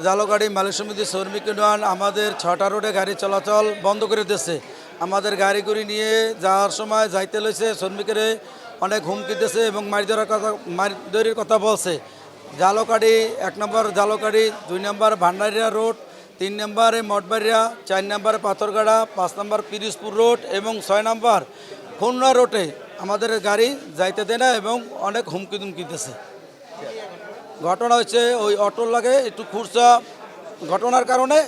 জালকাঠি মালিক সমিতি শ্রমিক ইউনিয়ন আমাদের 6টা রোডে গাড়ি চলাচল বন্ধ করে দিয়েছে। আমাদের গাড়িগুড়ি নিয়ে যাওয়ার সময় যাইতে লইছে শ্রমিকের অনেক হুমকি দিতেছে এবং মারধরের কথা বলছে। জালকাঠি 1 নম্বর জালকাঠি, 2 নম্বর ভান্ডারিয়া রোড, 3 নম্বরে মঠবাড়িয়া, 4 নম্বরে পাথরগাড়া, 5 নম্বর পিরিজপুর রোড এবং 6 নম্বর খুলনা রোডে আমাদের গাড়ি যাইতে দেয় না এবং অনেক হুমকি দুমকি দিতেছে। ঘটনা হচ্ছে ওই অটোর লাগে একটু খুরসা ঘটনার কারণে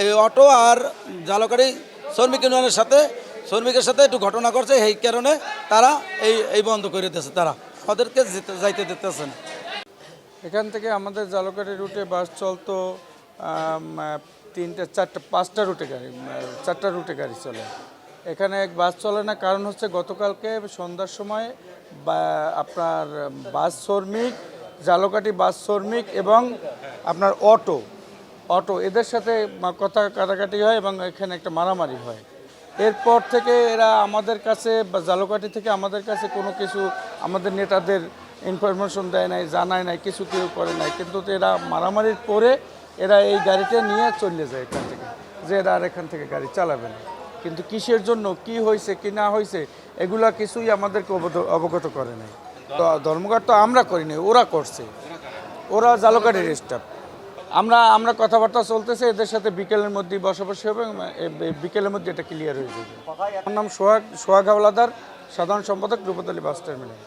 এই অটো আর জালকাঠি শ্রমিকের সাথে একটু ঘটনা করছে, এই কারণে তারা এই বন্ধ করে দিতেছে। তারা আমাদেরকে যাইতে দিতেছে না। এখান থেকে আমাদের জালকাঠি রুটে বাস চলতো 3টে 4টে 5টা রুটে গাড়ি, 4টা রুটে গাড়ি চলে। এখানে বাস চলে না, কারণ হচ্ছে গতকালকে সন্ধ্যার সময় আপনার বাস শ্রমিক, জালকাঠি বাস শ্রমিক এবং আপনার অটো এদের সাথে কথা কাটাকাটি হয় এবং এখানে একটা মারামারি হয়। এরপর থেকে এরা আমাদের কাছে বা জালকাঠি থেকে আমাদের কাছে কোনো কিছু আমাদের নেতাদের ইনফরমেশন দেয় নাই, জানায় নাই, কিছু কেউ করে নাই। কিন্তু এরা মারামারির পরে এরা এই গাড়িটা নিয়ে চলে যায় এখান থেকে, যে এরা আর এখান থেকে গাড়ি চালাবে না। কিন্তু কিসের জন্য, কি হয়েছে কি না হয়েছে, এগুলা কিছুই আমাদেরকে অবগত করে নাই। তো ধর্মঘট তো আমরা করিনি, ওরা করছে, ওরা জালকাঠির স্টাফ। আমরা কথাবার্তা চলতেছে এদের সাথে, বিকেলের মধ্যেই বসাবসি হবে এবং বিকেলের মধ্যে এটা ক্লিয়ার হয়ে যাবে। আমার নাম সোহাগ হাওলাদার, সাধারণ সম্পাদক রূপতলী বাস টার্মিনাল।